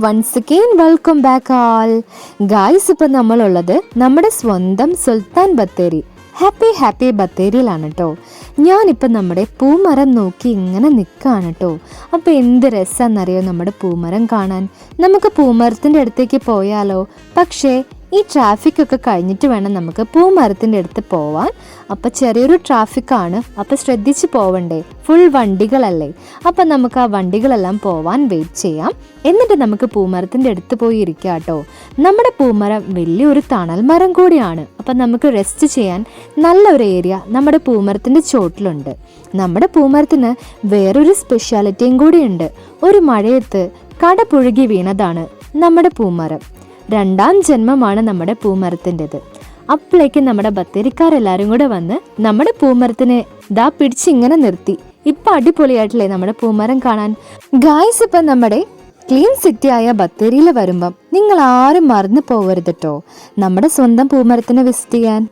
Once again welcome back all guys. ഇപ്പം നമ്മളുള്ളത് നമ്മുടെ സ്വന്തം സുൽത്താൻ ബത്തേരി ഹാപ്പി ബത്തേരിയിലാണ് കേട്ടോ. ഞാനിപ്പം നമ്മുടെ പൂമരം നോക്കി ഇങ്ങനെ നിൽക്കുകയാണ് കേട്ടോ. അപ്പോൾ എന്ത് രസമാണെന്നറിയോ നമ്മുടെ പൂമരം കാണാൻ. നമുക്ക് പൂമരത്തിൻ്റെ അടുത്തേക്ക് പോയാലോ? പക്ഷേ ഈ ട്രാഫിക്കൊക്കെ കഴിഞ്ഞിട്ട് വേണം നമുക്ക് പൂമരത്തിൻ്റെ അടുത്ത് പോവാൻ. അപ്പം ചെറിയൊരു ട്രാഫിക്കാണ്, അപ്പം ശ്രദ്ധിച്ച് പോവണ്ടേ, ഫുൾ വണ്ടികളല്ലേ. അപ്പം നമുക്ക് ആ വണ്ടികളെല്ലാം പോവാൻ വെയിറ്റ് ചെയ്യാം. എന്നിട്ട് നമുക്ക് പൂമരത്തിൻ്റെ അടുത്ത് പോയി ഇരിക്കാം കേട്ടോ. നമ്മുടെ പൂമരം വലിയൊരു തണൽ മരം കൂടിയാണ്. അപ്പം നമുക്ക് റെസ്റ്റ് ചെയ്യാൻ നല്ലൊരു ഏരിയ നമ്മുടെ പൂമരത്തിൻ്റെ ചോട്ടിലുണ്ട്. നമ്മുടെ പൂമരത്തിന് വേറൊരു സ്പെഷ്യാലിറ്റിയും കൂടിയുണ്ട്. ഒരു മഴയത്ത് കട പുഴുകി വീണതാണ് നമ്മുടെ പൂമരം. രണ്ടാം ജന്മമാണ് നമ്മുടെ പൂമരത്തിൻ്റെത്. അപ്പോഴേക്കും നമ്മുടെ ബത്തേരിക്കാരെല്ലാവരും കൂടെ വന്ന് നമ്മുടെ പൂമരത്തിനെ ദാ പിടിച്ചിങ്ങനെ നിർത്തി. ഇപ്പം അടിപൊളിയായിട്ടില്ലേ നമ്മുടെ പൂമരം കാണാൻ. ഗായ്സ്, ഇപ്പം നമ്മുടെ ക്ലീൻ സിറ്റി ആയ ബത്തേരിയിൽ വരുമ്പം നിങ്ങൾ ആരും മറന്നു പോകരുത് കേട്ടോ നമ്മുടെ സ്വന്തം പൂമരത്തിനെ വിസിറ്റ് ചെയ്യാൻ.